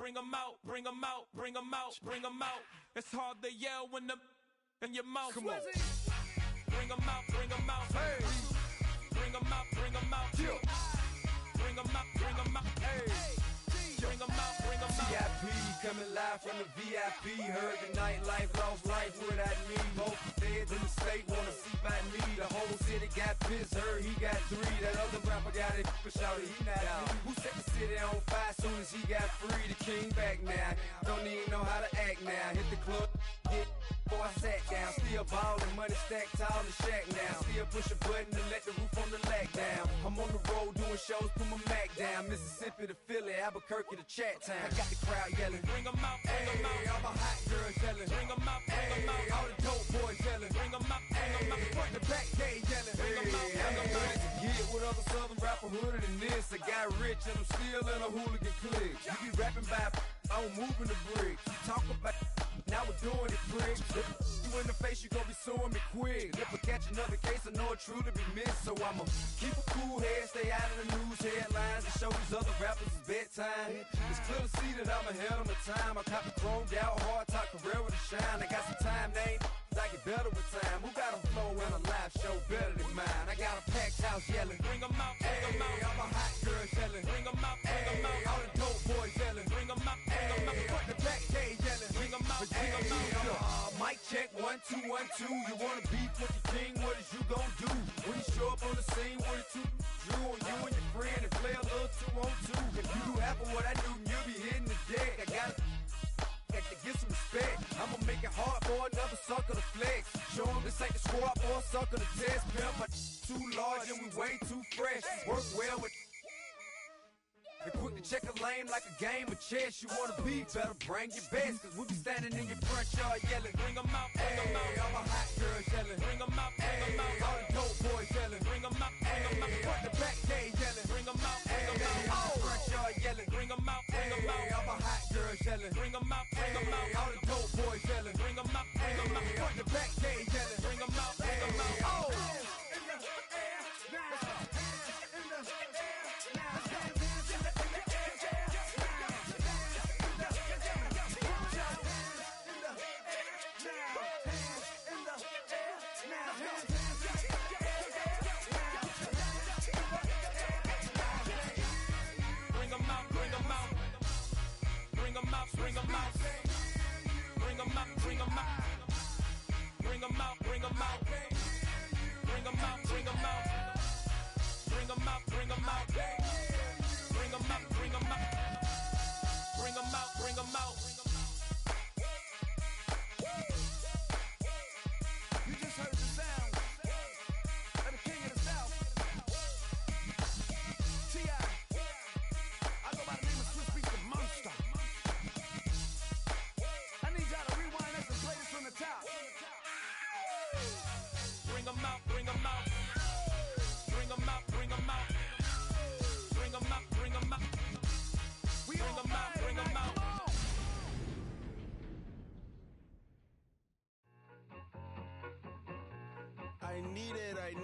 bring them out, bring them out, bring them out, bring them out. It's hard to yell when the in your mouth. Come on. Bring them out, bring them out. Hey. Bring them out, bring them out. Yeah. Bring them out, bring them out. Hey. Bring them out, bring them out. VIP coming live from the VIP. Heard the nightlife, lost life without me. Both feds in the state wanna see by me. The whole city got pissed, heard he got 3. That other rapper got it, but shouted he not out. Who set the city on fire soon as he got free? The king back now, don't even know how to act now. Hit the club, hit. Boy, I sat down, still ballin', money stacked tall in the shack now. Still push a button to let the roof on the lag down. I'm on the road doing shows, put my Mac down. Mississippi to Philly, Albuquerque to Chat Town. I got the crowd yelling, bring them out, bring them out. All my hot girls yelling, bring them out, bring them out. All the dope boys yelling, bring them out, bring them out. Front the back gate yelling, bring them out, bring them out. To get with other southern rapper hooded than this. I got rich and I'm still in a hooligan clique. You be rapping by, I'm moving the bricks. Talk about, now we're doing it quick. You in the face, you gon' be suing me quick. If I catch another case, I know it truly be missed. So I'ma keep a cool head, stay out of the news headlines, and show these other rappers it's bedtime. It's clear to see that I'm ahead of my time. I cop the chromed out, hard top career with a shine. I got some time, name, I get better with time. Who got a flow and a live show better than mine? I got a packed house yelling, bring them out, bring them out. All my hot girls yelling, bring them out, bring them out. All the dope boys yelling, bring them out, bring them out. Front the back gate yelling, bring them out, bring them out. Mic check, 1 2 1 2. You wanna beef with the king? What is you gon' do when you show up on the scene with a 2 Drew on you and your friend and play a little 2 on 2? If you do half of what I do, you'll be hitting the deck. I got to get some respect. I'ma make it hard for another sucker to flex. Show 'em this ain't the squad for a sucker to test. Pimp, but too large and we way too fresh. Work well with. And quick to check a lane like a game of chess. You wanna be better, bring your best. Cause we be standing in your front yard yelling, bring them out, bring them out. All my hot girls yelling, bring them out, bring them out. All the dope boys yelling, bring them out, bring them out. Front the back gate yelling, bring them out, bring them out. All the front yard yelling, bring them out, bring them out. All my hot girls yelling, bring them out, bring them out. All the dope boys yelling, bring them out, bring them out. Front the back gate yelling, bring them out, bring them out. Oh! Bring them out, bring them out, bring them out, bring them out, bring them out, bring them out, bring them out, bring them out, bring them out, bring them out, bring them out, bring them out, bring them out. You just heard the sound of the king of the South, T.I. I go by the name of Swiss Beats the Monster. Bring them out, bring them out, bring them out, bring them out, bring them out, bring them out, bring them out, bring them out. I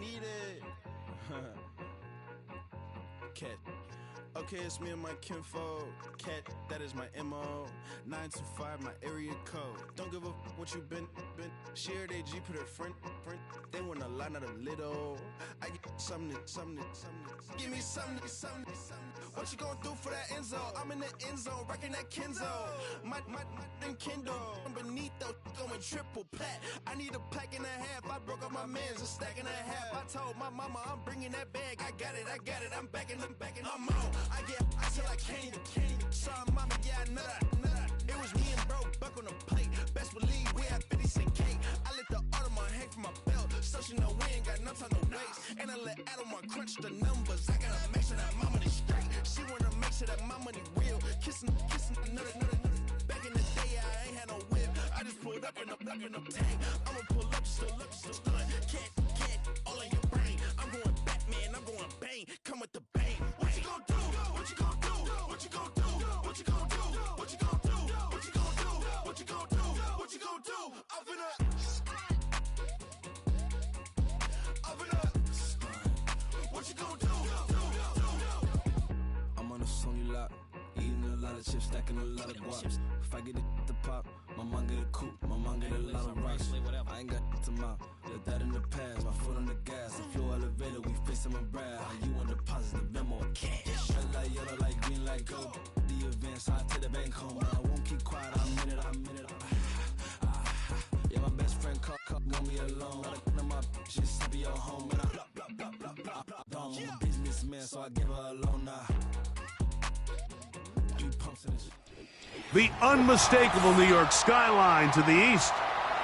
need it. Cat. Okay, it's me and my kinfolk. Cat, that is my MO. 925, my area code. Don't give a what you been. Shared AG, put her front. They want a lot, not a little. I get something. Give me something. What you gonna do for that Enzo? I'm in the end zone, rocking that Kenzo. My Kindle. I'm beneath though, going triple plat. I need a pack and a half. I broke up my mans, a stack and a half. I told my mama I'm bringing that bag. I got it. I'm backing, I'm out. I get till I can't. Sorry, mama, yeah, I know that. It was me and bro, buck on the plate. Best believe we had 50 cent cake. I let the Audemars hang from my belt, so she know we ain't got no time to waste. And I let Audemars crunch the numbers. I gotta make sure that my money straight. She wanna make sure that my money real. Kissing another. Back in the day, I ain't had no whip. I just pulled up in the tank. I'ma pull up just to stunt. Can't all in your brain. I'm going Batman, I'm going bang. Come with the bang. What you gonna do? What you gonna do? What you gonna do? What you gonna do? What you gonna do? What you gonna do? What you gonna do? What you gonna do? I'm finna. What you gonna do? I'm on a Sony lot, eating a lot of of chips, stacking a lot of guap. If I get it to pop, my mom get a coupe, my mom get a lot of rocks. I ain't got to mouth, let that in the past. My foot on the gas, the floor elevator, we face them and brag. How you want deposit the memo of cash? Red like yellow, like green, like gold. The event, so I take the bank home. I won't keep quiet, I'm in it. Yeah, my best friend called, want me alone. I my just be your home, and I I'm a businessman, so I give her a loan now. The unmistakable New York skyline to the east,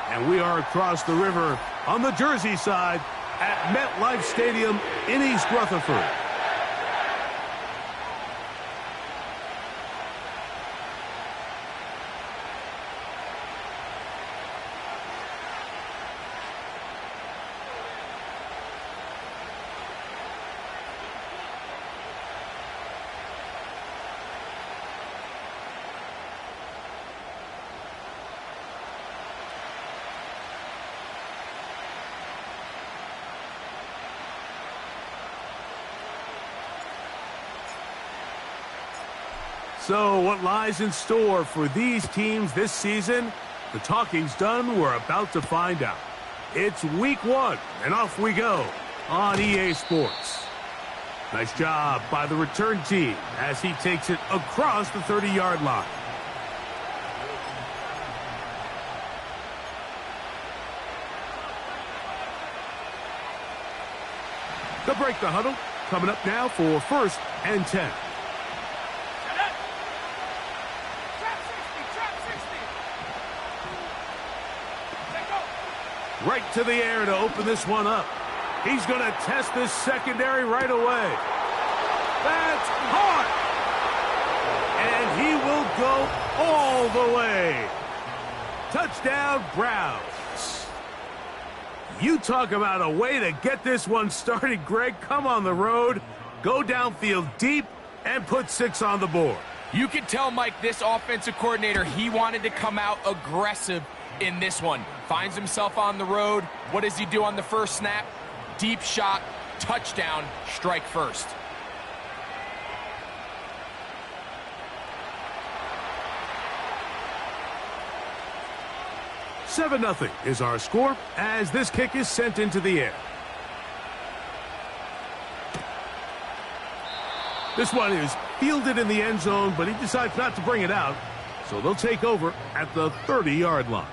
and we are across the river on the Jersey side at MetLife Stadium in East Rutherford. So what lies in store for these teams this season? The talking's done. We're about to find out. It's week 1, and off we go on EA Sports. Nice job by the return team as he takes it across the 30-yard line. They'll break the huddle. Coming up now for 1st and 10. Right to the air to open this one up. He's going to test this secondary right away. That's hard. And he will go all the way. Touchdown, Browns. You talk about a way to get this one started, Greg. Come on the road, go downfield deep, and put 6 on the board. You can tell, Mike, this offensive coordinator, he wanted to come out aggressive in this one. Finds himself on the road. What does he do on the first snap? Deep shot, touchdown, strike first. $7-0 is our score as this kick is sent into the air. This one is fielded in the end zone, but he decides not to bring it out, so they'll take over at the 30-yard line.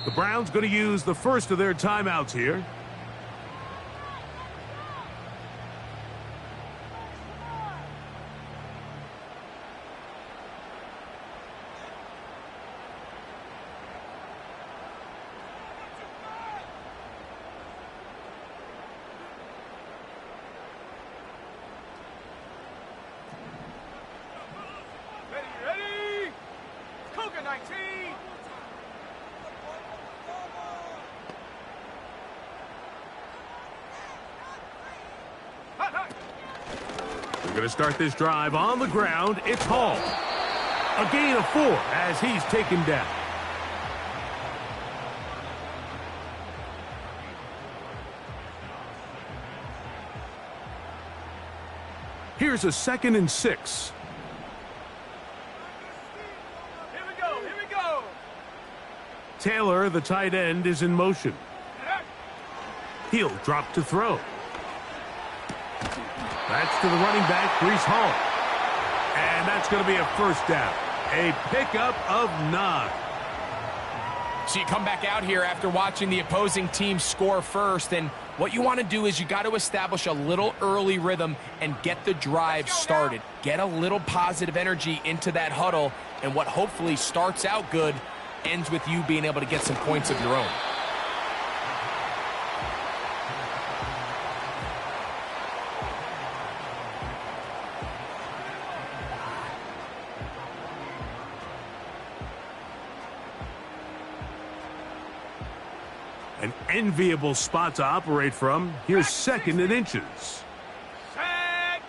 The Browns going to use the first of their timeouts here. Ready? Cougar 19. We're going to start this drive on the ground. It's Hall. A gain of 4 as he's taken down. Here's a 2nd and 6. Here we go. Taylor, the tight end, is in motion. He'll drop to throw. That's to the running back, Breece Hall. And that's going to be a first down. A pickup of 9. So you come back out here after watching the opposing team score first, and what you want to do is you got to establish a little early rhythm and get the drive started. Get a little positive energy into that huddle, and what hopefully starts out good ends with you being able to get some points of your own. An enviable spot to operate from. Here's 2nd and inches. Set.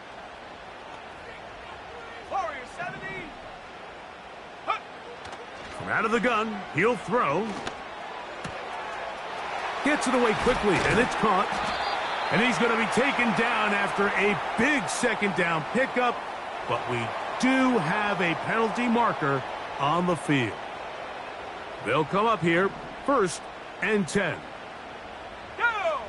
Warrior 70. From out of the gun, he'll throw. Gets it away quickly, and it's caught. And he's going to be taken down after a big second down pickup. But we do have a penalty marker on the field. They'll come up here, 1st and 10. Go!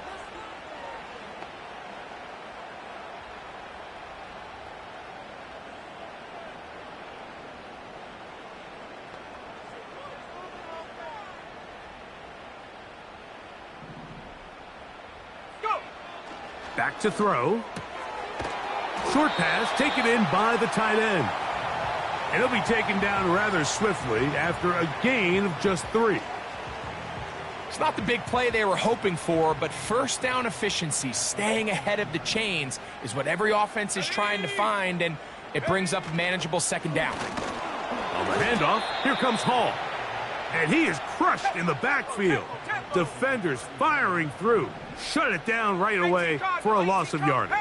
Back to throw. Short pass taken in by the tight end. And he'll be taken down rather swiftly after a gain of just 3. It's not the big play they were hoping for, but first down efficiency, staying ahead of the chains, is what every offense is trying to find, and it brings up a manageable second down. On the handoff, here comes Hall. And he is crushed in the backfield. Defenders firing through. Shut it down right away for a loss of yardage.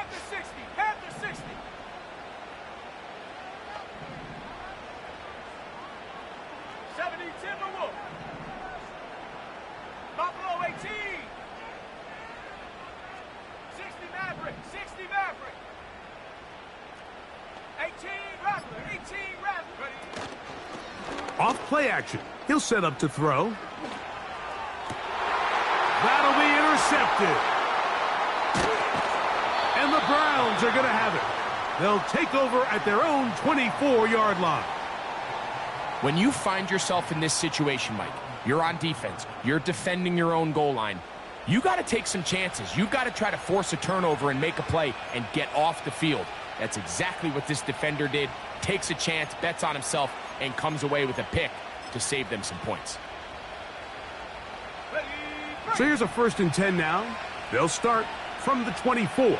Off play action. He'll set up to throw. That'll be intercepted. And the Browns are going to have it. They'll take over at their own 24-yard line. When you find yourself in this situation, Mike, you're on defense, you're defending your own goal line, you got to take some chances. You got to try to force a turnover and make a play and get off the field. That's exactly what this defender did. Takes a chance, bets on himself, and comes away with a pick to save them some points. So here's a 1st and 10 now. They'll start from the 24.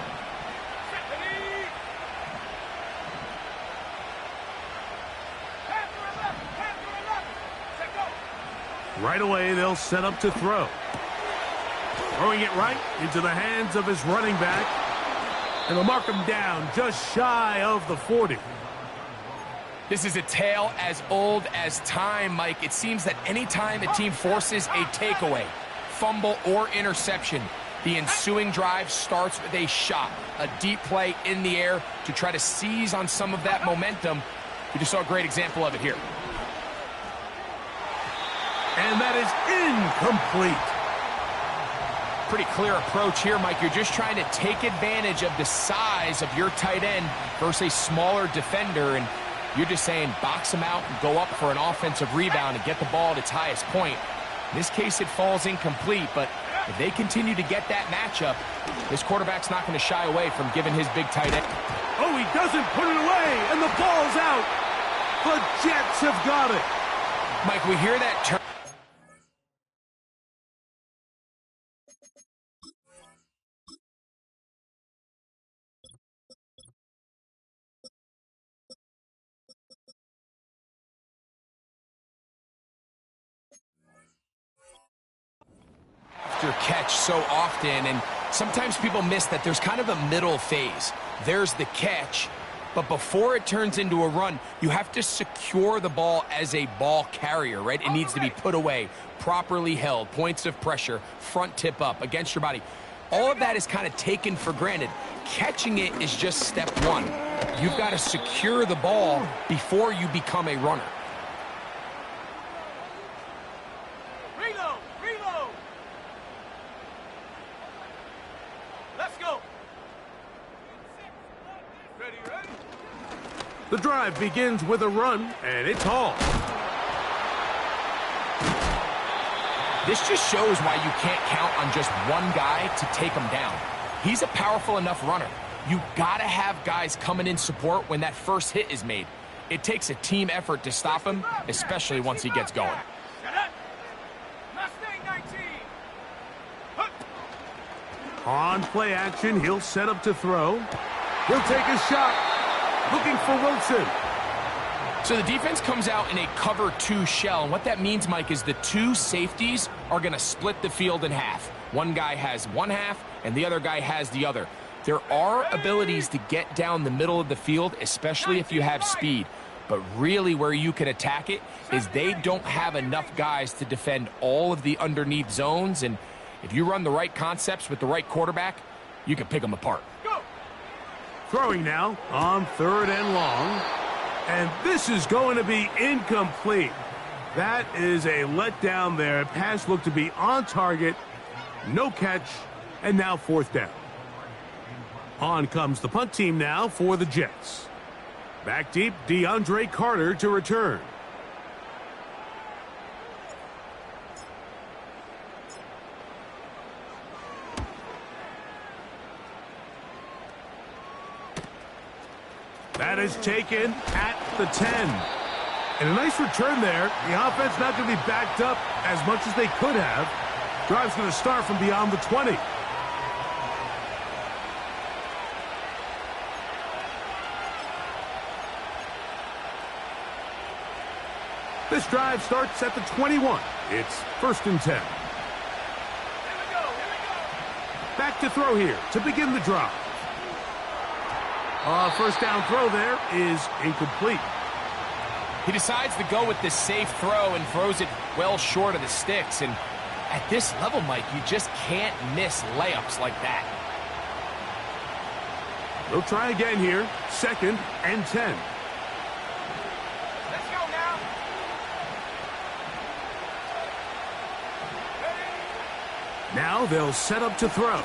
Right away, they'll set up to throw. Throwing it right into the hands of his running back. And they'll mark him down just shy of the 40. This is a tale as old as time, Mike. It seems that anytime a team forces a takeaway, fumble, or interception, the ensuing drive starts with a shot, a deep play in the air to try to seize on some of that momentum. We just saw a great example of it here. And that is incomplete. Pretty clear approach here, Mike. You're just trying to take advantage of the size of your tight end versus a smaller defender, and you're just saying box him out and go up for an offensive rebound and get the ball at its highest point. In this case, it falls incomplete, but if they continue to get that matchup, this quarterback's not going to shy away from giving his big tight end. Oh, he doesn't put it away, and the ball's out. The Jets have got it. Mike, we hear that term. Catch so often, and sometimes people miss that there's kind of a middle phase. There's the catch, but before it turns into a run, you have to secure the ball as a ball carrier, right? It needs to be put away, properly held, points of pressure, front tip up against your body. All of that is kind of taken for granted. Catching it is just step one. You've got to secure the ball before you become a runner. The drive begins with a run, and it's Hall. This just shows why you can't count on just one guy to take him down. He's a powerful enough runner. You gotta have guys coming in support when that first hit is made. It takes a team effort to stop him, especially once he gets going. On play action, he'll set up to throw. He'll take a shot. Looking for Wilson. So the defense comes out in a cover 2 shell, and what that means, Mike, is the 2 safeties are going to split the field in half. One guy has one half, and the other guy has the other. There are abilities to get down the middle of the field, especially if you have speed. But really where you can attack it is they don't have enough guys to defend all of the underneath zones, and if you run the right concepts with the right quarterback, you can pick them apart. Throwing now on 3rd and long. And this is going to be incomplete. That is a letdown there. Pass looked to be on target. No catch. And now 4th down. On comes the punt team now for the Jets. Back deep, DeAndre Carter to return. That is taken at the 10. And a nice return there. The offense not going to be backed up as much as they could have. Drive's going to start from beyond the 20. This drive starts at the 21. It's 1st and 10. Back to throw here to begin the drive. First down throw there is incomplete. He decides to go with this safe throw and throws it well short of the sticks. And at this level, Mike, you just can't miss layups like that. They'll try again here. 2nd and 10. Let's go now. Now they'll set up to throw.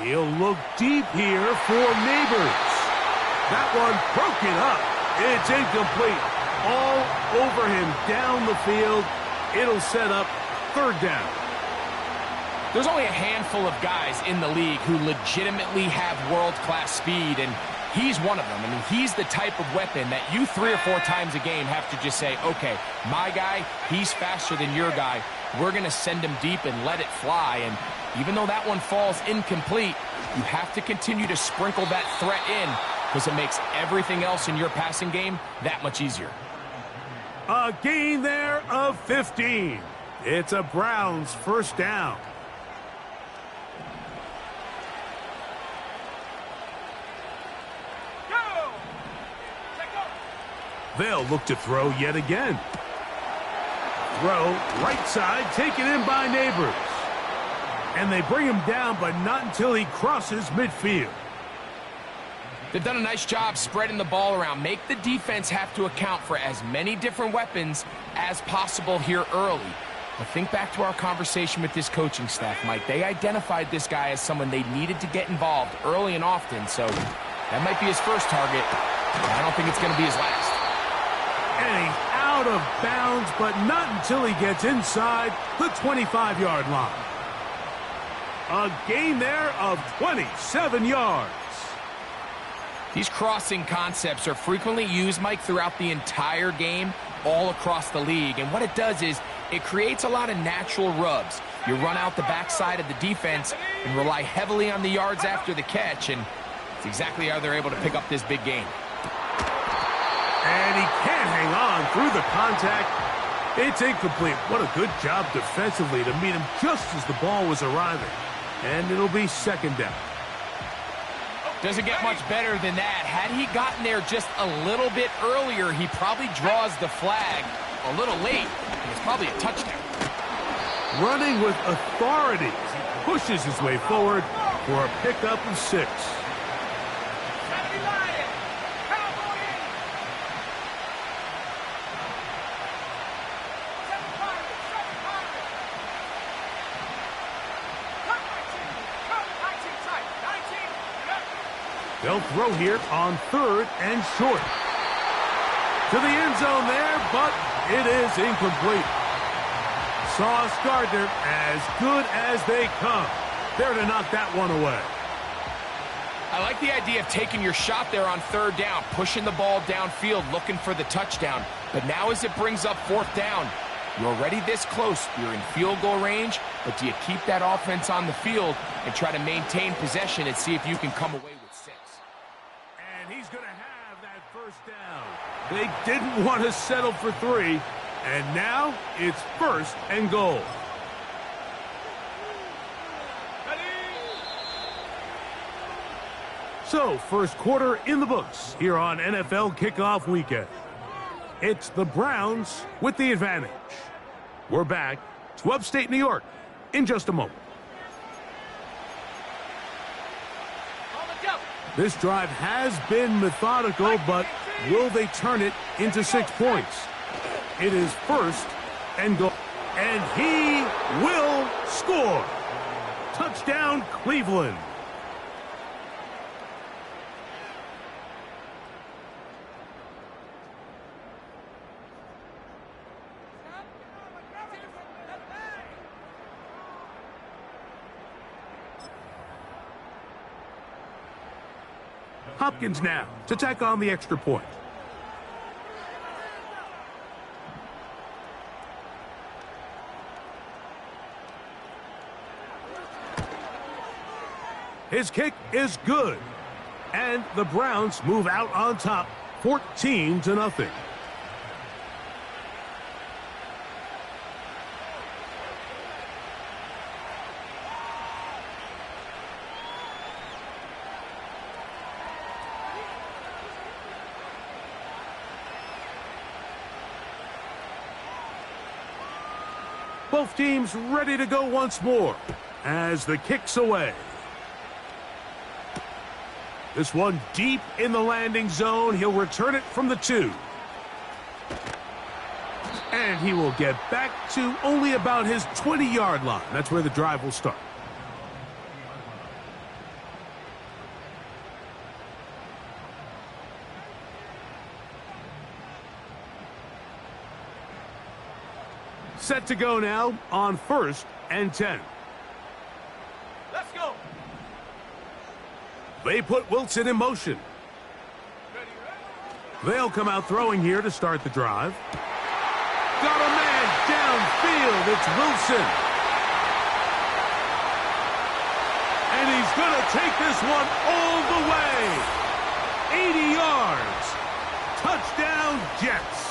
He'll look deep here for Neighbors. That one broken up. It's incomplete. All over him down the field. It'll set up 3rd down. There's only a handful of guys in the league who legitimately have world-class speed, and he's one of them. I mean, he's the type of weapon that you 3 or 4 times a game have to just say, okay, my guy, he's faster than your guy. We're going to send him deep and let it fly. And even though that one falls incomplete, you have to continue to sprinkle that threat in because it makes everything else in your passing game that much easier. A gain there of 15. It's a Browns 1st down. They'll look to throw yet again. Throw, right side, taken in by Neighbors. And they bring him down, but not until he crosses midfield. They've done a nice job spreading the ball around. Make the defense have to account for as many different weapons as possible here early. But think back to our conversation with this coaching staff, Mike. They identified this guy as someone they needed to get involved early and often, so that might be his first target. I don't think it's going to be his last. And he's out of bounds, but not until he gets inside the 25-yard line. A gain there of 27 yards. These crossing concepts are frequently used, Mike, throughout the entire game, all across the league. And what it does is it creates a lot of natural rubs. You run out the backside of the defense and rely heavily on the yards after the catch, and it's exactly how they're able to pick up this big gain. And he can't hang on through the contact. It's incomplete. What a good job defensively to meet him just as the ball was arriving. And it'll be 2nd down. Doesn't get much better than that. Had he gotten there just a little bit earlier, he probably draws the flag a little late, and it's probably a touchdown. Running with authority, he pushes his way forward for a pickup of 6. They'll throw here on 3rd and short. To the end zone there, but it is incomplete. Sauce Gardner, as good as they come. There to knock that one away. I like the idea of taking your shot there on 3rd down, pushing the ball downfield, looking for the touchdown. But now as it brings up 4th down, you're already this close. You're in field goal range, but do you keep that offense on the field and try to maintain possession and see if you can come away with 6? And he's going to have that 1st down. They didn't want to settle for 3, and now it's 1st and goal. So, first quarter in the books here on NFL Kickoff Weekend. It's the Browns with the advantage. We're back to upstate New York in just a moment. This drive has been methodical, but will they turn it into 6 points? It is first and goal. And he will score. Touchdown, Cleveland. Hopkins now to tack on the extra point. His kick is good. And the Browns move out on top, 14-0. Both teams ready to go once more as the kick's away. This one deep in the landing zone. He'll return it from the 2. And he will get back to only about his 20-yard line. That's where the drive will start. Set to go now on 1st and 10. Let's go. They put Wilson in motion. They'll come out throwing here to start the drive. Got a man downfield. It's Wilson. And he's going to take this one all the way. 80 yards. Touchdown, Jets.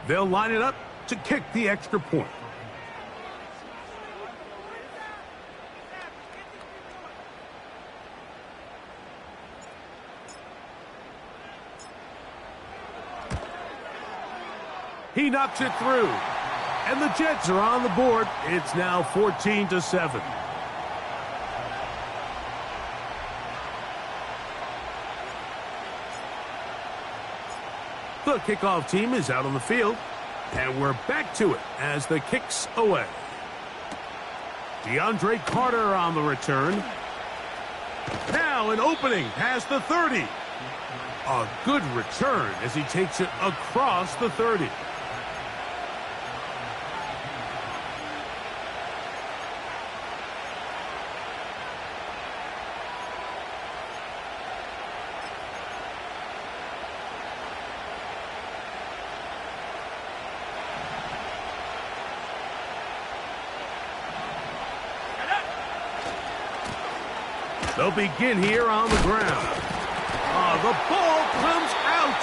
They'll line it up to kick the extra point. He knocks it through. And the Jets are on the board. It's now 14-7. The kickoff team is out on the field, and we're back to it as the kick's away. DeAndre Carter on the return. Now an opening past the 30. A good return as he takes it across the 30. They'll begin here on the ground. The ball comes out.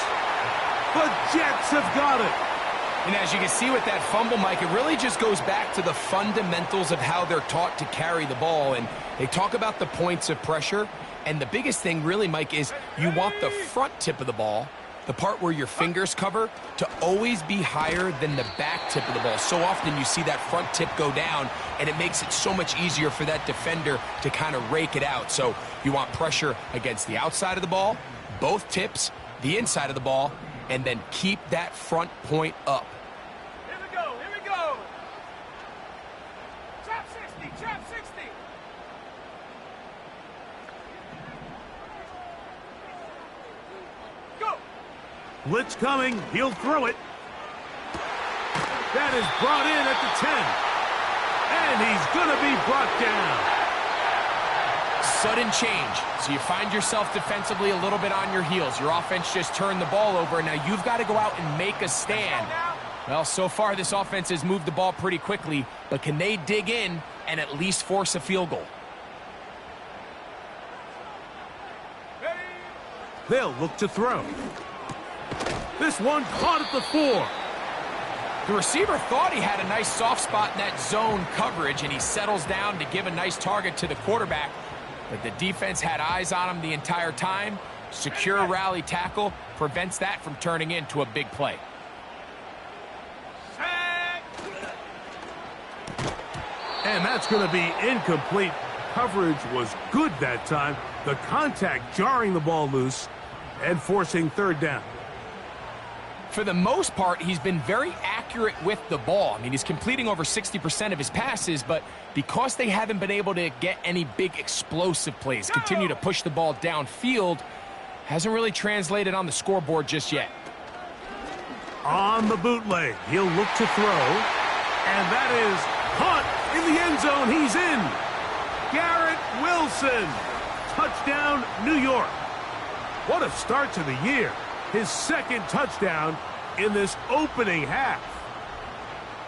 The Jets have got it. And as you can see with that fumble, Mike, it really just goes back to the fundamentals of how they're taught to carry the ball. And they talk about the points of pressure. And the biggest thing really, Mike, is you want the front tip of the ball, the part where your fingers cover, to always be higher than the back tip of the ball. So often you see that front tip go down, and it makes it so much easier for that defender to kind of rake it out. So you want pressure against the outside of the ball, both tips, the inside of the ball, and then keep that front point up. Here we go, here we go. Trap 60, trap 60. Go. Blitz coming. He'll throw it. That is brought in at the 10. And he's going to be brought down. Sudden change. So you find yourself defensively a little bit on your heels. Your offense just turned the ball over. Now you've got to go out and make a stand. Well, so far this offense has moved the ball pretty quickly, but can they dig in and at least force a field goal? They'll look to throw. This one caught at the 4. The receiver thought he had a nice soft spot in that zone coverage, and he settles down to give a nice target to the quarterback. But the defense had eyes on him the entire time. Secure rally tackle prevents that from turning into a big play. And that's going to be incomplete. Coverage was good that time. The contact jarring the ball loose and forcing third down. For the most part, he's been very accurate with the ball. I mean, he's completing over 60% of his passes, but because they haven't been able to get any big explosive plays, continue to push the ball downfield, hasn't really translated on the scoreboard just yet. On the bootleg, he'll look to throw, and that is caught in the end zone. He's in. Garrett Wilson. Touchdown, New York. What a start to the year. His second touchdown in this opening half.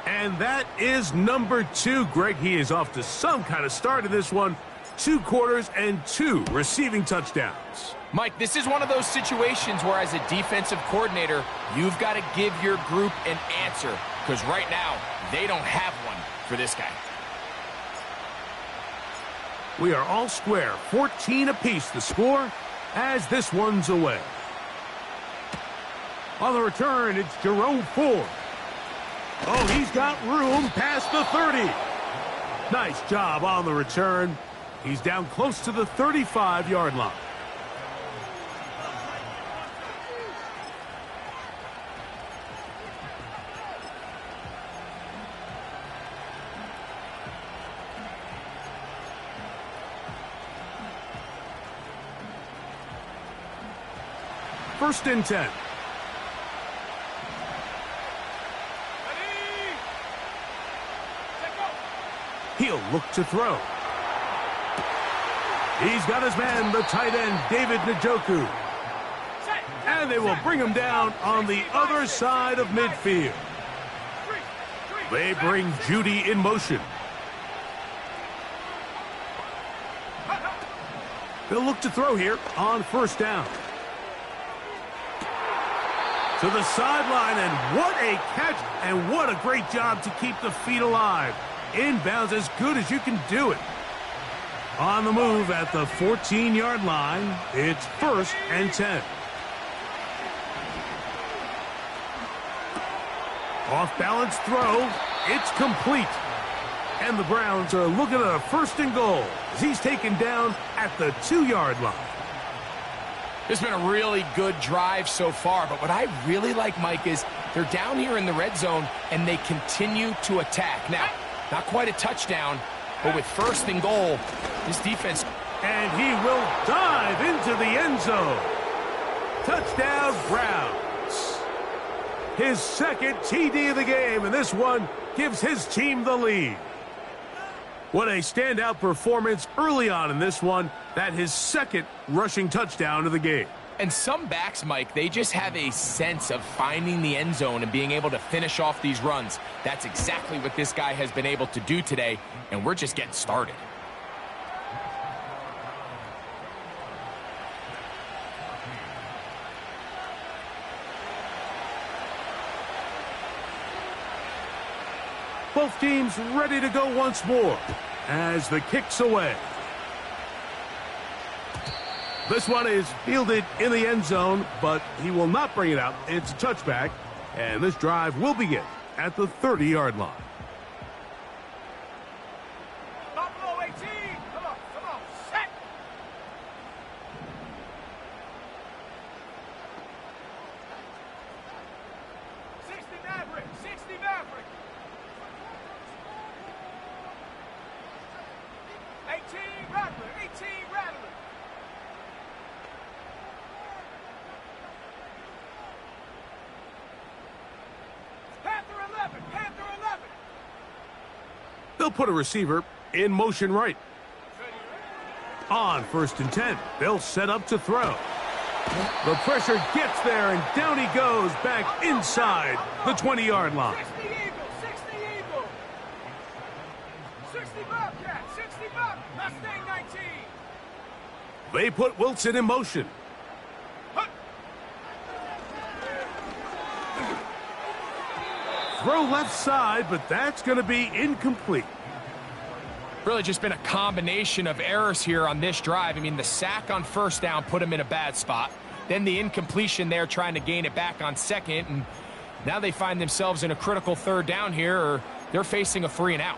And that is number 2, Greg. He is off to some kind of start in this one. 2 quarters and 2 receiving touchdowns. Mike, this is one of those situations where as a defensive coordinator, you've got to give your group an answer, because right now, they don't have one for this guy. We are all square, 14 apiece the score as this one's away. On the return, it's Jerome Ford. Oh, he's got room past the 30. Nice job on the return. He's down close to the 35-yard line. First and 10. He'll look to throw. He's got his man, the tight end, David Njoku. And they will bring him down on the other side of midfield. They bring Judy in motion. They'll look to throw here on first down. To the sideline, and what a catch, and what a great job to keep the feet alive. Inbounds as good as you can do it. On the move at the 14-yard line, it's first and 10. Off-balance throw, it's complete. And the Browns are looking at a first and goal as he's taken down at the 2-yard line. It's been a really good drive so far, but what I really like, Mike, is they're down here in the red zone, and they continue to attack. Now, not quite a touchdown, but with first and goal, this defense. And he will dive into the end zone. Touchdown, Browns. His second TD of the game, and this one gives his team the lead. What a standout performance early on in this one. That his second rushing touchdown of the game. And some backs, Mike, they just have a sense of finding the end zone and being able to finish off these runs. That's exactly what this guy has been able to do today, and we're just getting started. Both teams ready to go once more as the kick's away. This one is fielded in the end zone, but he will not bring it out. It's a touchback, and this drive will begin at the 30-yard line. Buffalo 18. Come on, set. Sixty Maverick. 18 Rattler. Panther 11. They'll put a receiver in motion right. On first and 10, they'll set up to throw. The pressure gets there, and down he goes back inside the 20-yard line. 60 Eagle. 60 Bobcat. 60 Bob. Mustang 19. They put Wilson in motion. throw left side, but that's going to be incomplete. Really just been a combination of errors here on this drive. I mean, the sack on first down put him in a bad spot. Then the incompletion there trying to gain it back on second. And now they find themselves in a critical third down here, or they're facing a 3 and out.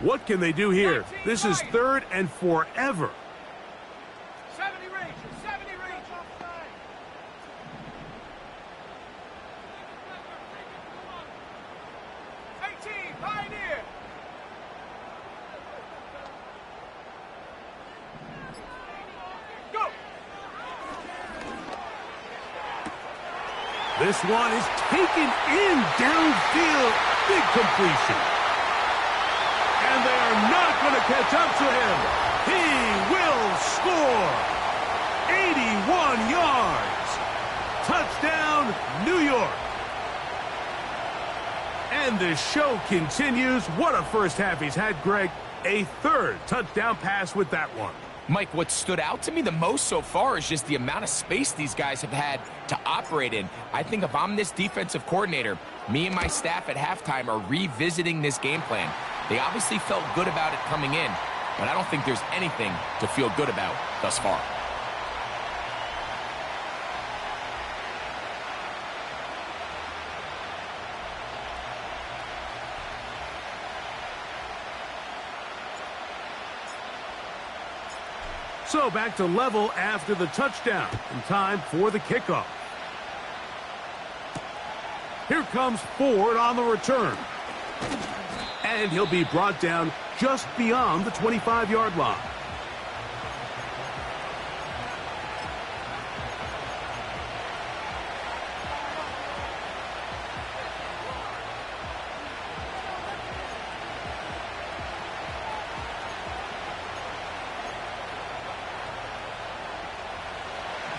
What can they do here? This is 3rd and forever. 70 range, 70 range. 18, Pioneer. Go. This one is taken in downfield. Big completion. And they are not going to catch up to him. He will score. 81 yards. Touchdown, New York. And the show continues. What a first half he's had, Greg. A 3rd touchdown pass with that one. Mike, what stood out to me the most so far is just the amount of space these guys have had to operate in. I think if I'm this defensive coordinator, me and my staff at halftime are revisiting this game plan. They obviously felt good about it coming in, but I don't think there's anything to feel good about thus far. So back to level after the touchdown, and time for the kickoff. Here comes Ford on the return. And he'll be brought down just beyond the 25-yard line.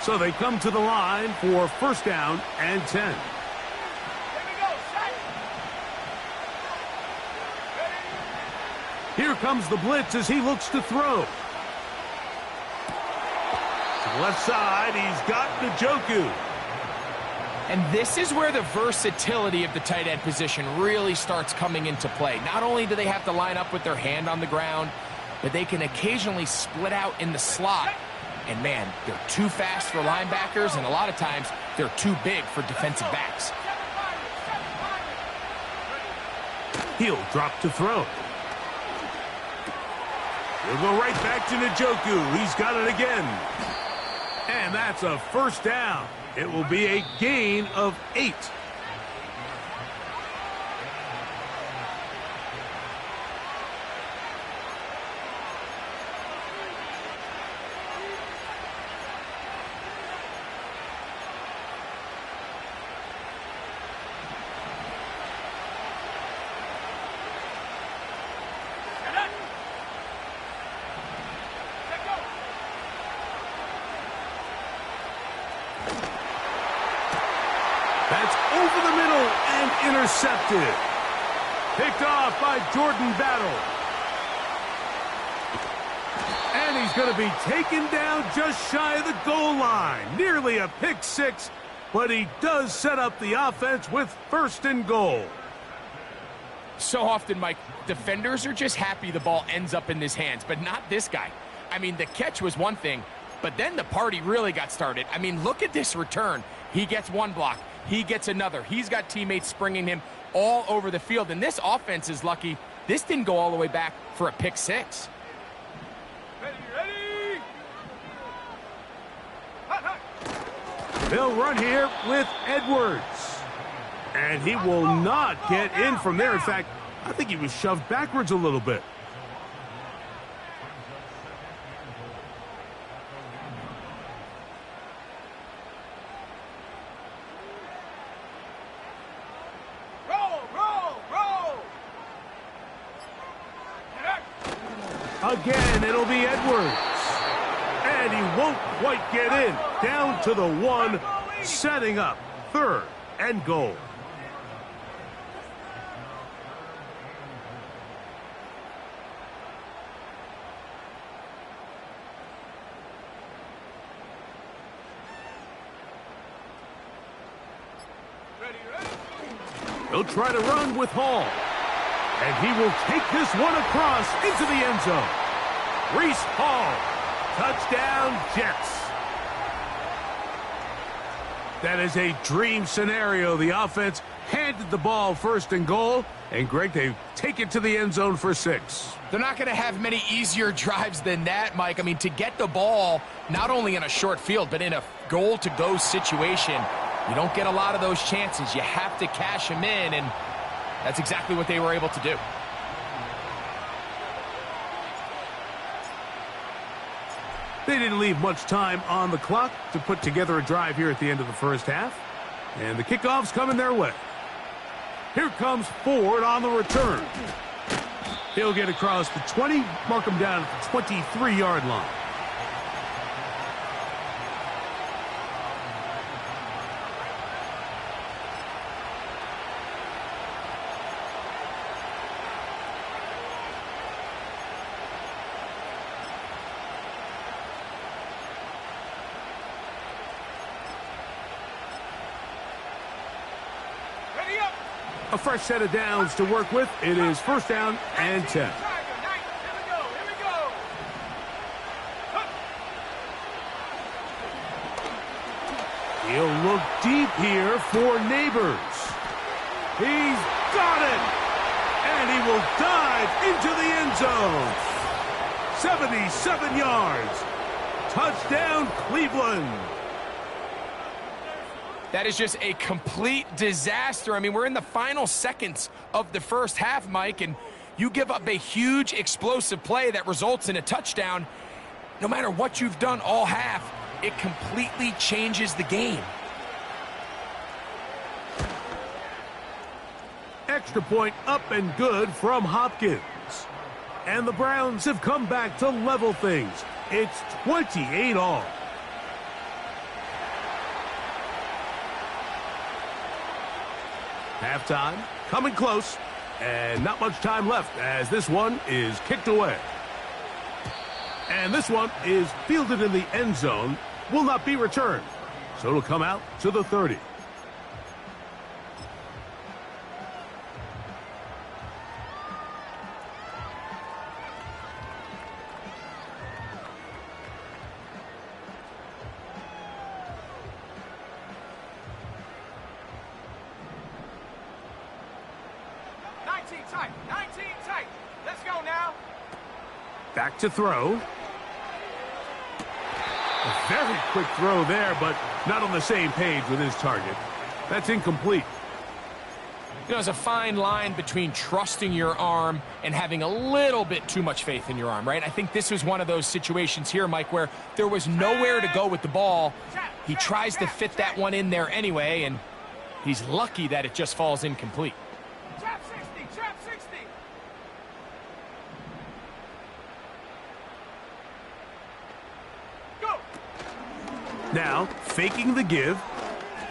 So they come to the line for first down and 10. Here comes the blitz as he looks to throw. To the left side, he's got Njoku. And this is where the versatility of the tight end position really starts coming into play. Not only do they have to line up with their hand on the ground, but they can occasionally split out in the slot. And man, they're too fast for linebackers, and a lot of times they're too big for defensive backs. He'll drop to throw. He'll go right back to Njoku. He's got it again. And that's a first down. It will be a gain of 8. That's over the middle and intercepted. Picked off by Jordan Battle. And he's going to be taken down just shy of the goal line. Nearly a pick six, but he does set up the offense with first and goal. So often, Mike, defenders are just happy the ball ends up in his hands, but not this guy. I mean, the catch was one thing, but then the party really got started. I mean, look at this return. He gets one block. He gets another. He's got teammates springing him all over the field. And this offense is lucky this didn't go all the way back for a pick six. Ready? They'll run here with Edwards. And he will not get in from there. In fact, I think he was shoved backwards a little bit. Again, it'll be Edwards. And he won't quite get in. Down to the 1, setting up third and goal. Ready, ready. He'll try to run with Hall. And he will take this one across into the end zone. Reese Hall. Touchdown, Jets. That is a dream scenario. The offense handed the ball first and goal. And, Greg, they take it to the end zone for 6. They're not going to have many easier drives than that, Mike. I mean, to get the ball, not only in a short field, but in a goal-to-go situation, you don't get a lot of those chances. You have to cash them in, and that's exactly what they were able to do. They didn't leave much time on the clock to put together a drive here at the end of the first half. And the kickoff's coming their way. Here comes Ford on the return. He'll get across the 20, mark him down at the 23-yard line. A fresh set of downs to work with. It is first down and 10. He'll look deep here for Neighbors. He's got it! And he will dive into the end zone. 77 yards. Touchdown, Cleveland. That is just a complete disaster. I mean, we're in the final seconds of the first half, Mike, and you give up a huge explosive play that results in a touchdown. No matter what you've done all half, it completely changes the game. Extra point up and good from Hopkins. And the Browns have come back to level things. It's 28 all. Halftime, coming close, and not much time left as this one is kicked away. And this one is fielded in the end zone, will not be returned. So it'll come out to the 30. Back to throw. A very quick throw there, but not on the same page with his target. That's incomplete. You know, there's a fine line between trusting your arm and having a little bit too much faith in your arm, right? I think this was one of those situations here, Mike, where there was nowhere to go with the ball. He tries to fit that one in there anyway, and he's lucky that it just falls incomplete. Trap 60, trap 60. Go. Now, faking the give,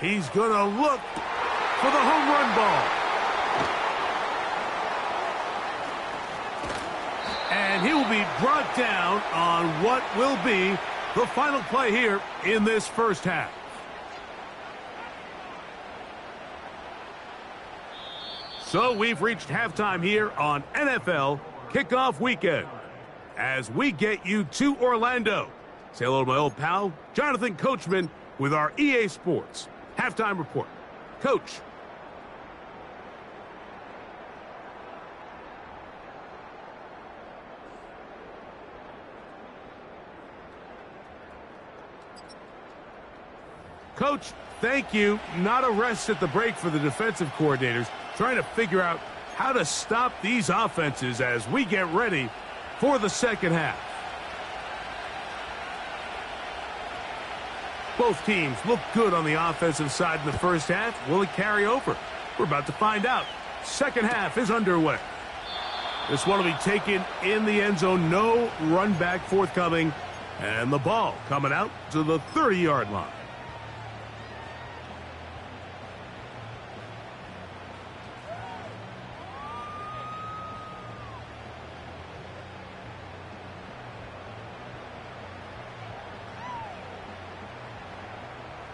he's going to look for the home run ball. And he will be brought down on what will be the final play here in this first half. So we've reached halftime here on NFL Kickoff Weekend. As we get you to Orlando, say hello to my old pal, Jonathan Coachman, with our EA Sports Halftime Report. Coach. Coach, thank you. Not a rest at the break for the defensive coordinators, trying to figure out how to stop these offenses as we get ready for the second half. Both teams look good on the offensive side in the first half. Will it carry over? We're about to find out. Second half is underway. This one will be taken in the end zone. No run back forthcoming. And the ball coming out to the 30-yard line.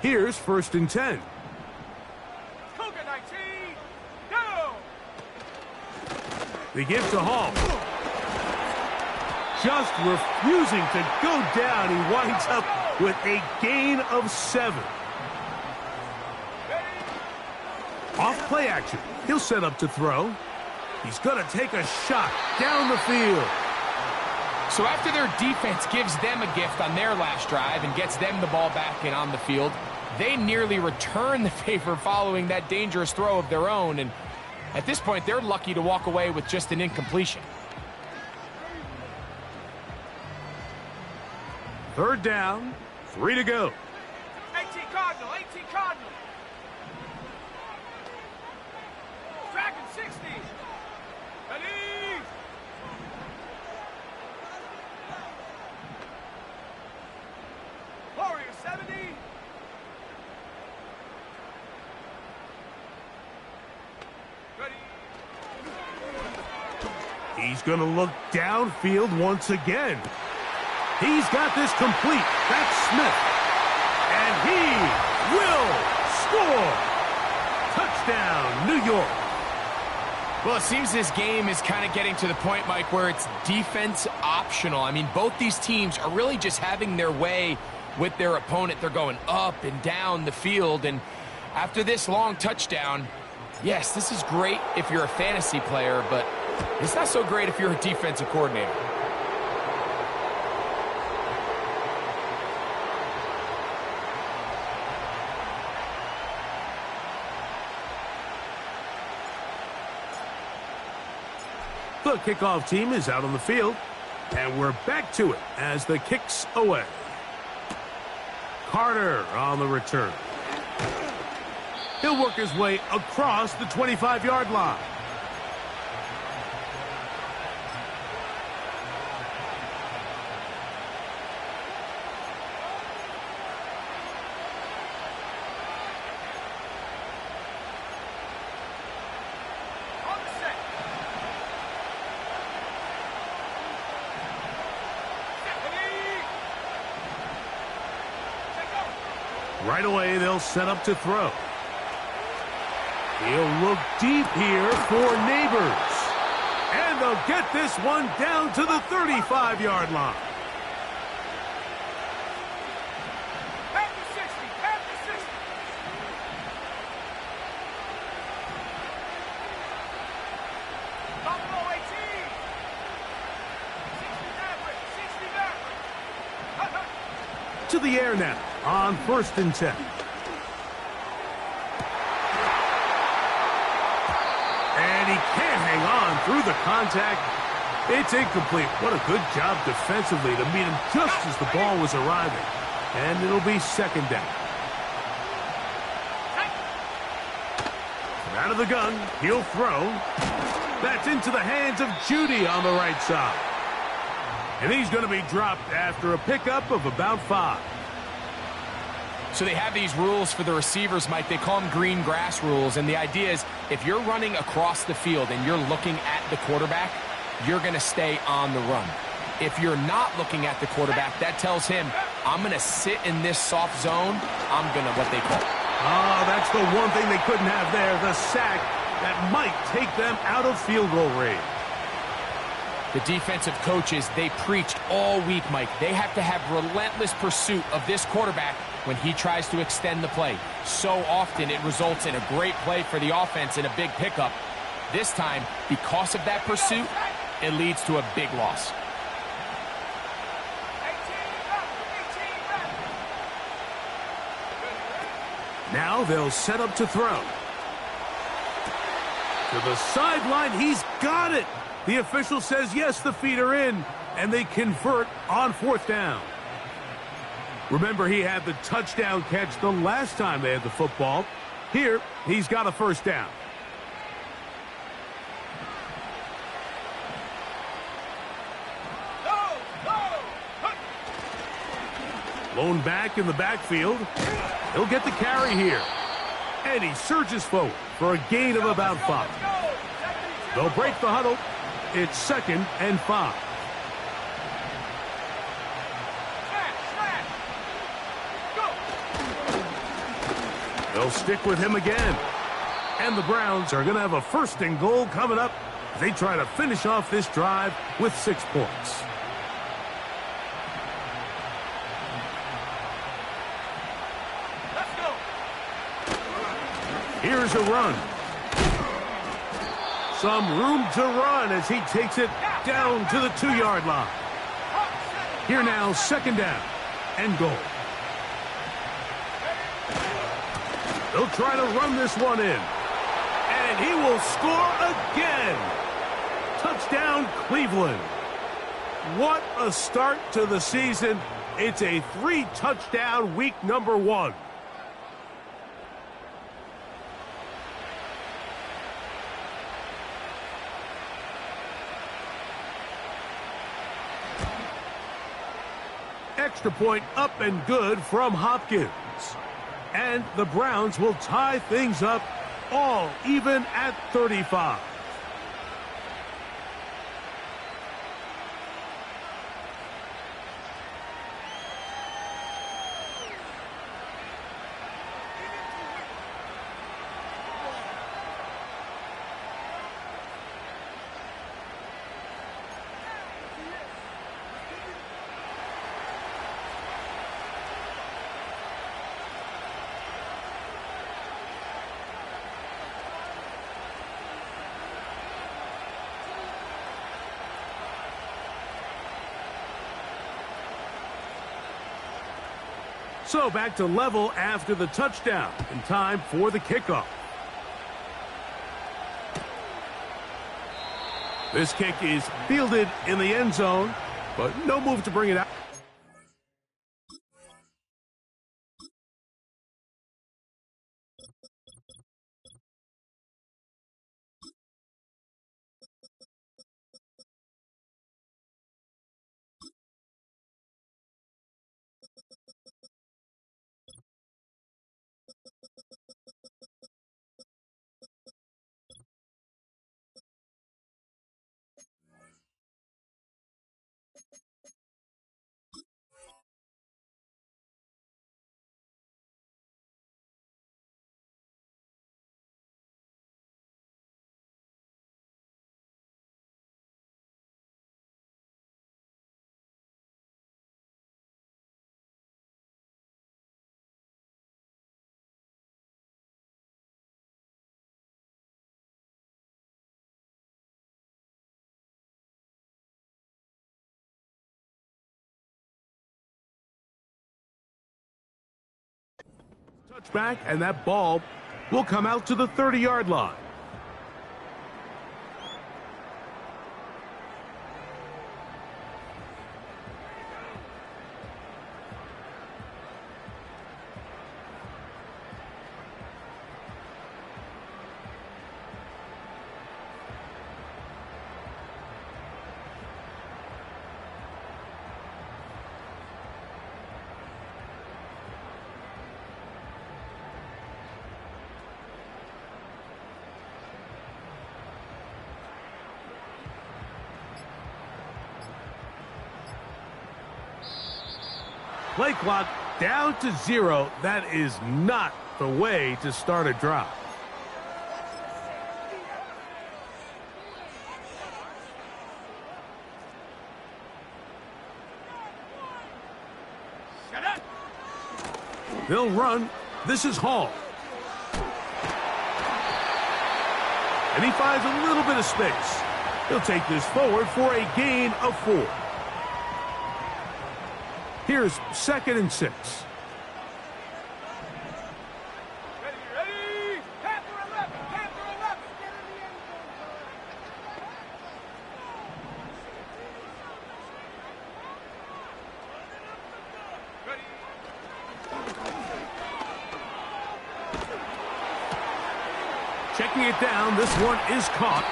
Here's first and 10. Cougar 19, go! They give to Hall. Just refusing to go down. He winds up with a gain of 7. Off play action. He'll set up to throw. He's going to take a shot down the field. So after their defense gives them a gift on their last drive and gets them the ball back and on the field, they nearly return the favor following that dangerous throw of their own. And at this point, they're lucky to walk away with just an incompletion. 3rd down, 3 to go. 18 Cardinal, 18 Cardinal. Dragon 60. Ready. Warrior 70. Ready. He's going to look downfield once again. He's got this complete. That's Smith. And he will score. Touchdown, New York. Well, it seems this game is kind of getting to the point, Mike, where it's defense optional. I mean, both these teams are really just having their way with their opponent. They're going up and down the field. And after this long touchdown, yes, this is great if you're a fantasy player, but it's not so great if you're a defensive coordinator. The kickoff team is out on the field, and we're back to it as the kick's away. Carter on the return. He'll work his way across the 25-yard line. Right away, they'll set up to throw. He'll look deep here for Neighbors. And they'll get this one down to the 35-yard line. To the air now on 1st and 10. And he can't hang on through the contact. It's incomplete. What a good job defensively to meet him just as the ball was arriving. And it'll be 2nd down. From out of the gun, he'll throw. That's into the hands of Judy on the right side. And he's going to be dropped after a pickup of about 5. So they have these rules for the receivers, Mike. They call them green grass rules. And the idea is if you're running across the field and you're looking at the quarterback, you're going to stay on the run. If you're not looking at the quarterback, that tells him, I'm going to sit in this soft zone. I'm going to what they call. Oh, that's the one thing they couldn't have there, the sack that might take them out of field goal range. The defensive coaches, they preached all week, Mike. They have to have relentless pursuit of this quarterback when he tries to extend the play. So often it results in a great play for the offense and a big pickup. This time, because of that pursuit, it leads to a big loss. Now they'll set up to throw. To the sideline, he's got it. The official says, yes, the feet are in, and they convert on 4th down. Remember, he had the touchdown catch the last time they had the football. Here, he's got a 1st down. Lone back in the backfield. He'll get the carry here. And he surges forward for a gain of about 5. They'll break the huddle. It's 2nd and 5. They'll stick with him again. And the Browns are going to have a 1st and goal coming up They try to finish off this drive with 6 points. Let's go. Here's a run. Some room to run as he takes it down to the 2-yard line. Here now, 2nd down and goal. They'll try to run this one in. And he will score again. Touchdown, Cleveland. What a start to the season. It's a 3-touchdown week number 1. Extra point up and good from Hopkins. And the Browns will tie things up all even at 35. So back to level after the touchdown, and time for the kickoff. This kick is fielded in the end zone, but no move to bring it out. Touchback, and that ball will come out to the 30-yard line. Play clock down to 0. That is not the way to start a drive. They'll run. This is Hall. And he finds a little bit of space. He'll take this forward for a gain of 4. Here's 2nd and 6. Ready. Panther 11. Panther 11. Ready. Checking it down. This one is caught.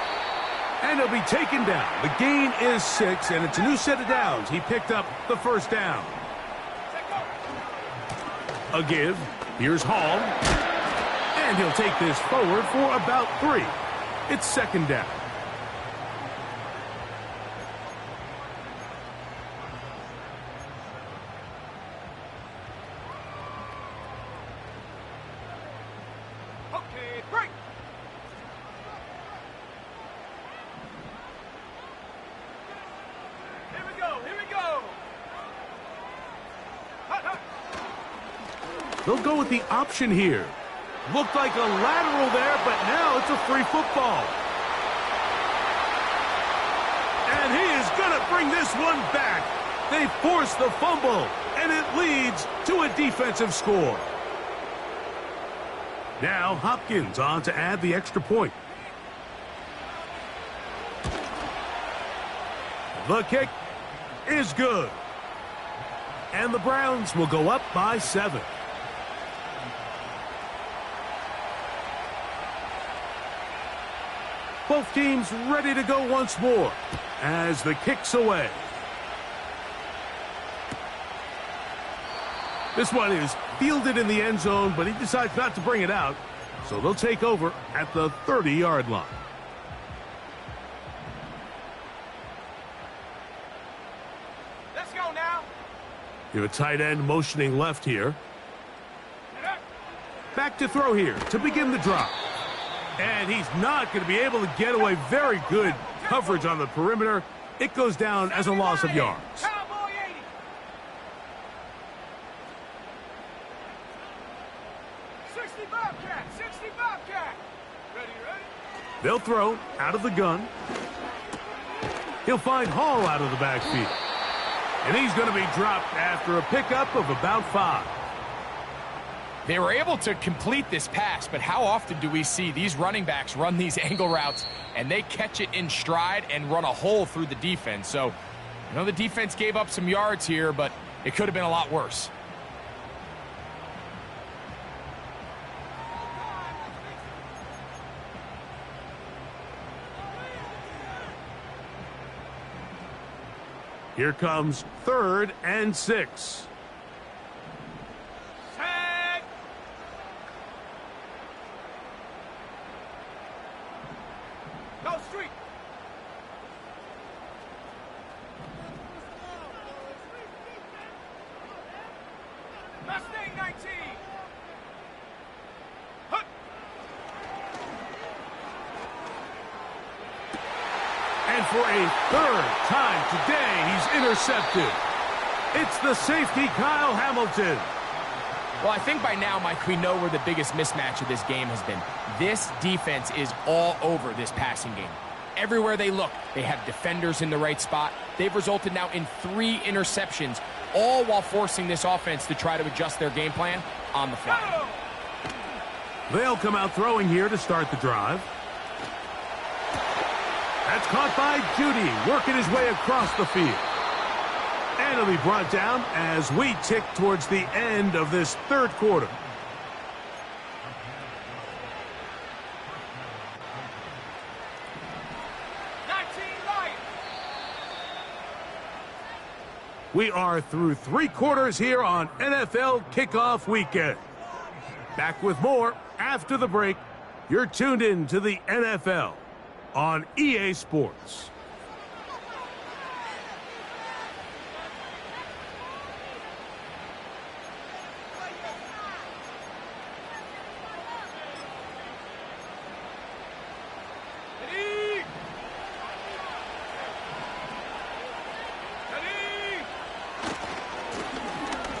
And he'll be taken down. The gain is 6, and it's a new set of downs. He picked up the 1st down. A give. Here's Hall. And he'll take this forward for about 3. It's 2nd down. Okay, break. They'll go with the option here. Looked like a lateral there, but now it's a free football. And he is going to bring this one back. They force the fumble, and it leads to a defensive score. Now Hopkins on to add the extra point. The kick is good. And the Browns will go up by 7. Both teams ready to go once more as the kick's away. This one is fielded in the end zone, but he decides not to bring it out. So they'll take over at the 30-yard line. Let's go now. You have a tight end motioning left here. Back to throw here to begin the drop. And he's not going to be able to get away. Very good coverage on the perimeter. It goes down as a loss of yards. Cowboy 80. 60 Bobcat, 60 Bobcat. Ready? They'll throw out of the gun. He'll find Hall out of the backfield. And he's going to be dropped after a pickup of about 5. They were able to complete this pass, but how often do we see these running backs run these angle routes and they catch it in stride and run a hole through the defense? So, I know the defense gave up some yards here, but it could have been a lot worse. Here comes 3rd and 6. Tag. Go street. Mustang 19. Hup. And for a 3rd time today, he's intercepted. It's the safety, Kyle Hamilton. Well, I think by now, Mike, we know where the biggest mismatch of this game has been. This defense is all over this passing game. Everywhere they look, they have defenders in the right spot. They've resulted now in 3 interceptions, all while forcing this offense to try to adjust their game plan on the fly. They'll come out throwing here to start the drive. That's caught by Judy, working his way across the field. And he'll be brought down as we tick towards the end of this 3rd quarter. We are through 3 quarters here on NFL Kickoff Weekend. Back with more after the break. You're tuned in to the NFL on EA Sports.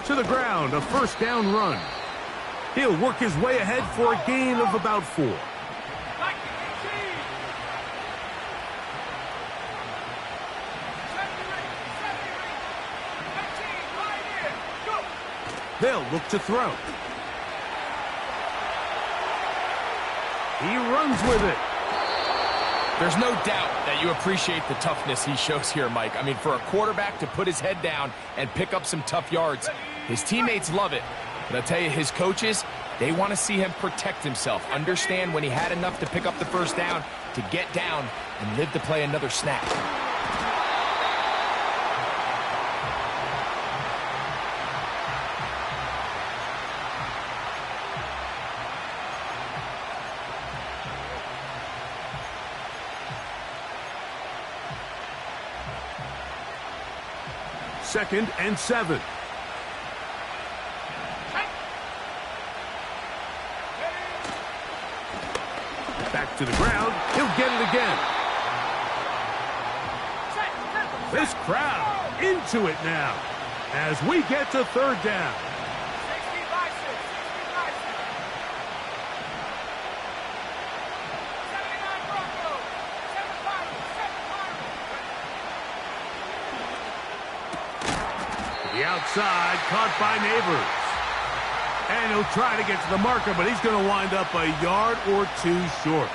To the ground, a 1st down run. He'll work his way ahead for a gain of about 4. They'll look to throw. He runs with it. There's no doubt that you appreciate the toughness he shows here, Mike. I mean, for a quarterback to put his head down and pick up some tough yards, his teammates love it. But I'll tell you, his coaches, they want to see him protect himself, understand when he had enough to pick up the 1st down, to get down and live to play another snap. Second and 7. Back to the ground. He'll get it again. This crowd into it now as we get to 3rd down. 60 by 6. The outside, caught by Neighbors. And he'll try to get to the marker, but he's going to wind up a yard or two short.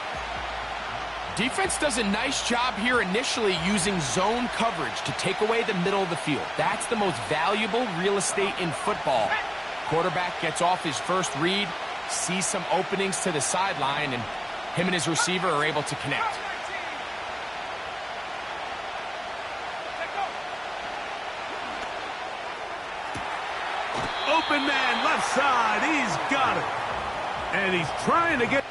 Defense does a nice job here initially using zone coverage to take away the middle of the field. That's the most valuable real estate in football. Quarterback gets off his first read, sees some openings to the sideline, and him and his receiver are able to connect. Open man, left side, he's got it. And he's trying to get...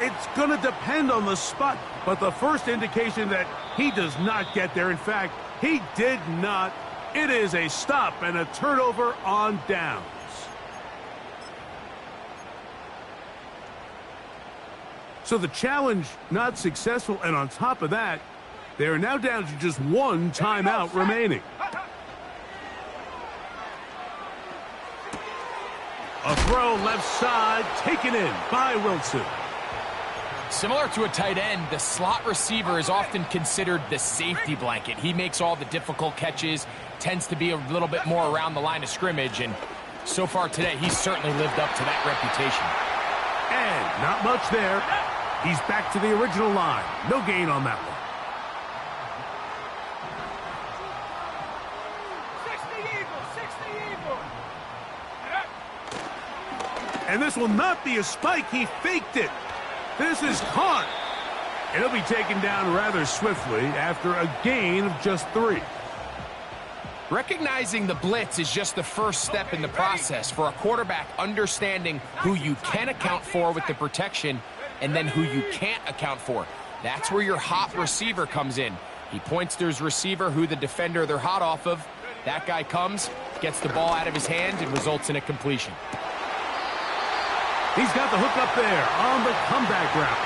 It's going to depend on the spot, but the first indication that he does not get there, in fact, he did not. It is a stop and a turnover on downs. So the challenge not successful, and on top of that, they are now down to just one timeout remaining. A throw left side, taken in by Wilson. Similar to a tight end, the slot receiver is often considered the safety blanket. He makes all the difficult catches, tends to be a little bit more around the line of scrimmage, and so far today, he's certainly lived up to that reputation. And not much there. He's back to the original line. No gain on that one. 60 Eagles, 60 Eagles. And this will not be a spike. He faked it. This is caught. And he'll be taken down rather swiftly after a gain of just 3. Recognizing the blitz is just the first step in the process for a quarterback, understanding who you can account for with the protection and then who you can't account for. That's where your hot receiver comes in. He points to his receiver, who the defender they're hot off of. That guy comes, gets the ball out of his hand, and results in a completion. He's got the hook up there on the comeback route.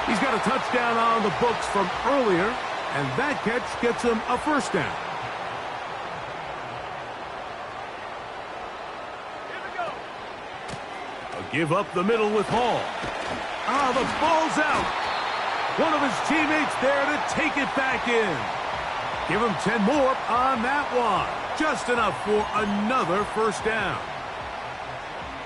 He's got a touchdown on the books from earlier, and that catch gets him a first down. A give up the middle with Hall. The ball's out. One of his teammates there to take it back in. Give him 10 more on that one. Just enough for another first down.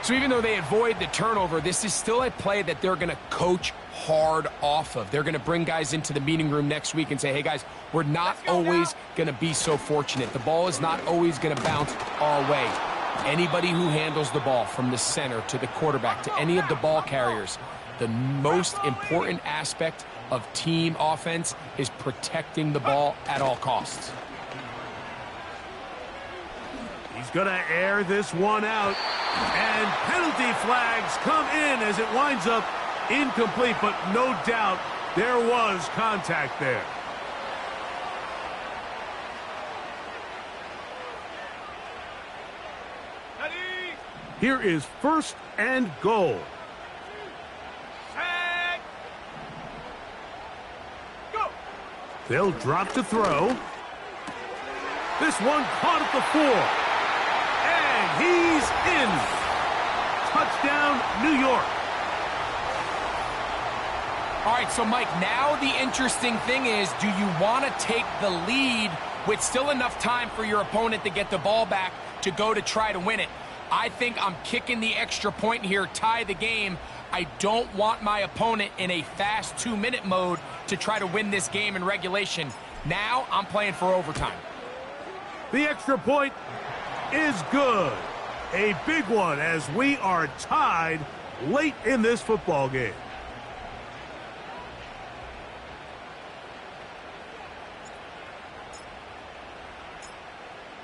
So even though they avoid the turnover, this is still a play that they're going to coach hard off of. They're going to bring guys into the meeting room next week and say, hey, guys, we're not always going to be so fortunate. The ball is not always going to bounce our way. Anybody who handles the ball from the center to the quarterback to any of the ball carriers, the most important aspect of team offense is protecting the ball at all costs. He's going to air this one out. And penalty flags come in as it winds up incomplete, but no doubt there was contact there. Here is first and goal. Set. Go. They'll drop to throw. This one caught at the 4. And he's in. Touchdown, New York. All right, so Mike, now the interesting thing is, do you want to take the lead with still enough time for your opponent to get the ball back to go to try to win it? I think I'm kicking the extra point here, tie the game. I don't want my opponent in a fast 2-minute mode to try to win this game in regulation. Now I'm playing for overtime. The extra point is good. A big one as we are tied late in this football game.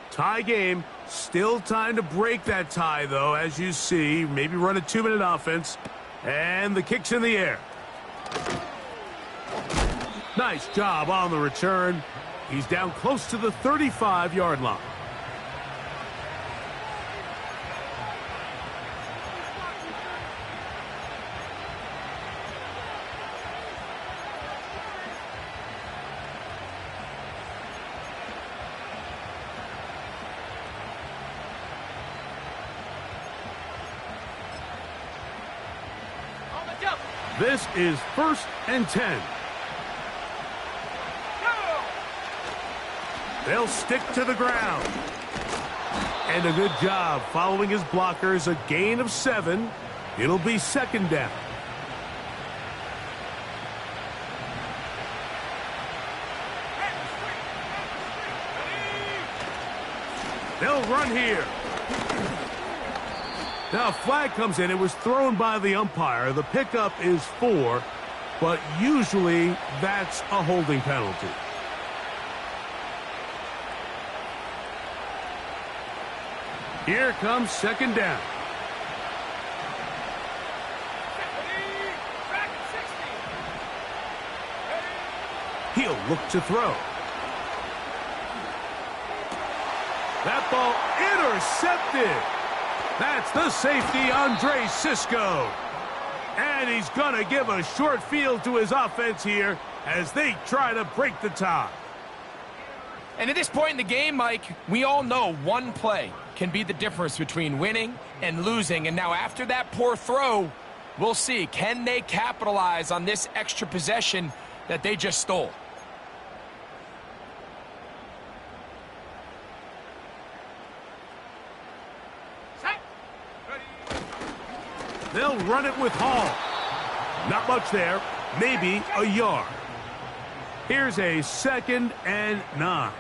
Tie game. Still time to break that tie, though, as you see. Maybe run a 2-minute offense. And the kick's in the air. Nice job on the return. He's down close to the 35-yard line. This is first and 10. They'll stick to the ground. And a good job following his blockers, a gain of 7. It'll be second down. They'll run here. Now a flag comes in. It was thrown by the umpire. The pickup is 4, but usually that's a holding penalty. Here comes second down. He'll look to throw. That ball intercepted. That's the safety, Andre Sisco. And he's going to give a short field to his offense here as they try to break the tie. And at this point in the game, Mike, we all know one play can be the difference between winning and losing. And now after that poor throw, we'll see, can they capitalize on this extra possession that they just stole? They'll run it with Hall. Not much there, maybe a yard. Here's a 2nd and 9.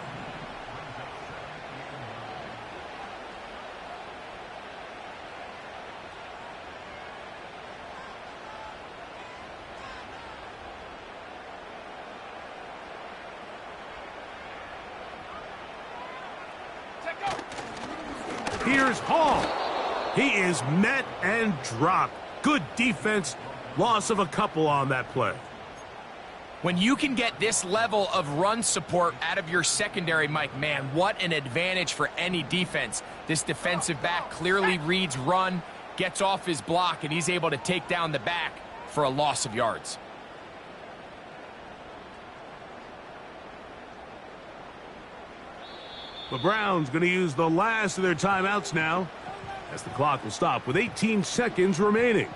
Here's Hall. He is met and dropped. Good defense. Loss of a couple on that play. When you can get this level of run support out of your secondary, Mike, man, what an advantage for any defense. This defensive back clearly reads run, gets off his block, and he's able to take down the back for a loss of yards. The Browns going to use the last of their timeouts now, as the clock will stop with 18 seconds remaining.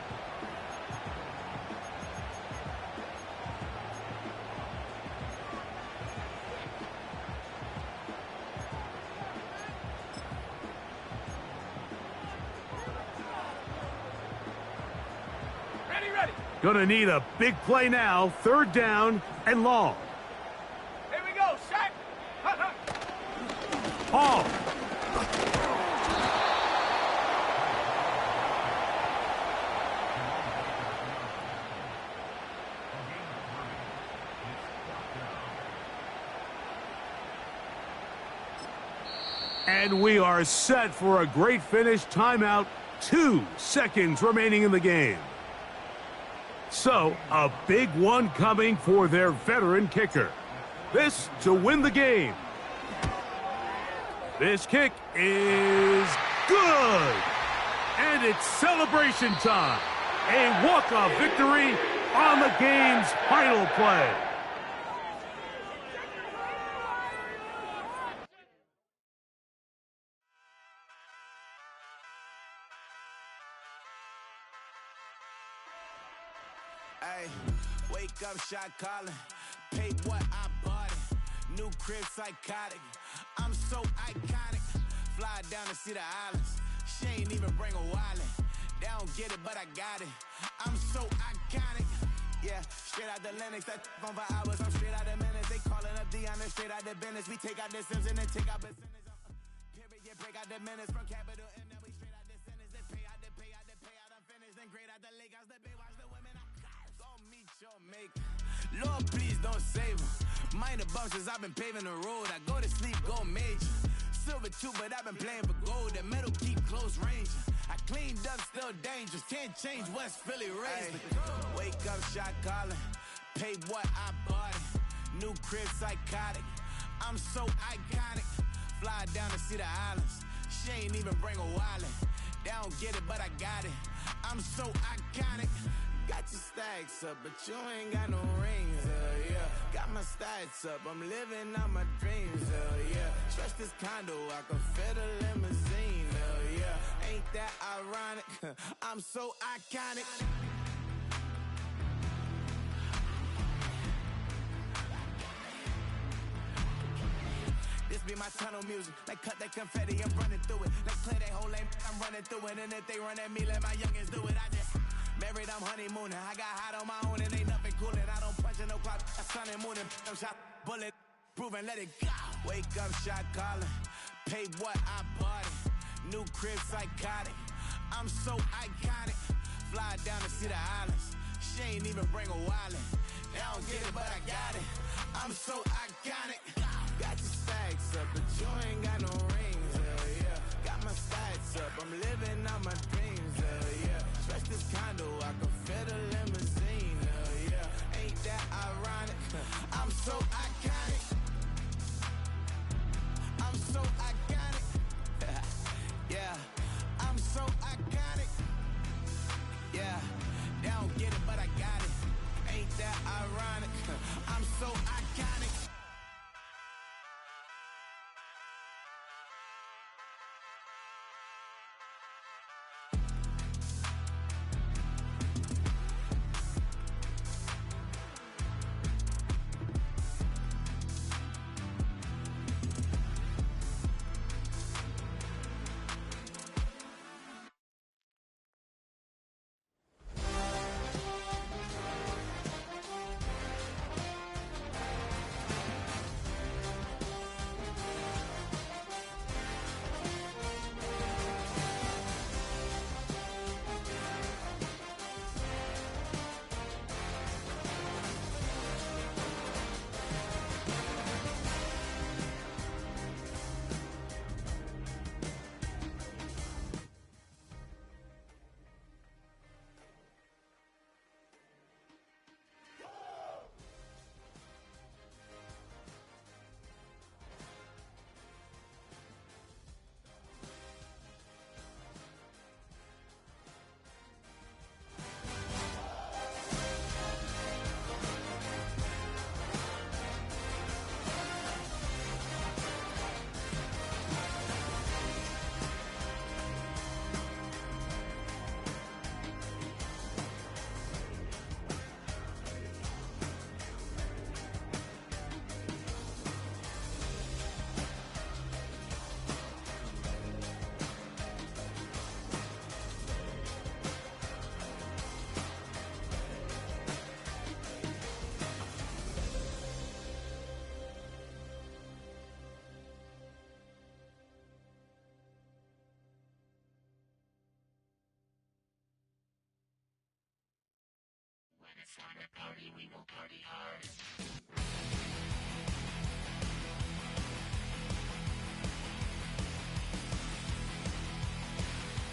Going to need a big play now. 3rd down and long. Here we go, Shaq. Hall. And we are set for a great finish. Timeout. 2 seconds remaining in the game. So, a big one coming for their veteran kicker. This to win the game. This kick is good. And it's celebration time. A walk-off victory on the game's final play. Ay, wake up, shot calling. Paid what I bought it. New crib psychotic. I'm so iconic. Fly down to see the islands. She ain't even bring a wallet. They don't get it, but I got it. I'm so iconic. Yeah, straight out the Lennox. That on for hours. I'm straight out the minutes. They calling up Dion. Straight out the business. We take out the Sims and then take out percentage. Period, break out the minutes from capital. And then we straight out the sentence. Then pay out the payout. I'm finished. Then grade out the Lakers. The big watch the women. Meet your maker. Lord, please don't save them. Minor bumps as I've been paving the road. I go to sleep, go major. Silver too, but I've been playing for gold. The metal keep close range. I cleaned up, still dangerous. Can't change West Philly raised. Wake up, shot calling. Paid what I bought it. New crib psychotic. I'm so iconic. Fly down to see the islands. She ain't even bring a wallet. They don't get it, but I got it. I'm so iconic. Got your stacks up, but you ain't got no rings, yeah. Got my stats up, I'm living out my dreams, yeah. Trust this condo, I can fit a limousine, yeah. Ain't that ironic? I'm so iconic. This be be my tunnel music. Like cut that confetti, I'm running through it. Like play that whole lane, I'm running through it. And if they run at me, let my youngins do it. I just married, I'm honeymooning. I got hot on my own and ain't nothing coolin'. I don't punch in no clock, I sun and moonin'. I'm shot, bullet, proven, let it go. Wake up, shot callin'. Pay what I bought it. New crib, psychotic. I'm so iconic. Fly down to see the islands. She ain't even bring a wallet. They don't get it, but I got it. I'm so iconic. Got your stacks up, but you ain't got no rings, hell yeah. Got my stacks up, I'm living out my dreams, hell yeah. Stretch this condo, I can fit a limousine, hell yeah. Ain't that ironic? I'm so iconic. I'm so iconic. Yeah, I'm so iconic. Yeah, they don't get it, but I got it. Ain't that ironic? I'm so iconic. It's time to party, we will party hard.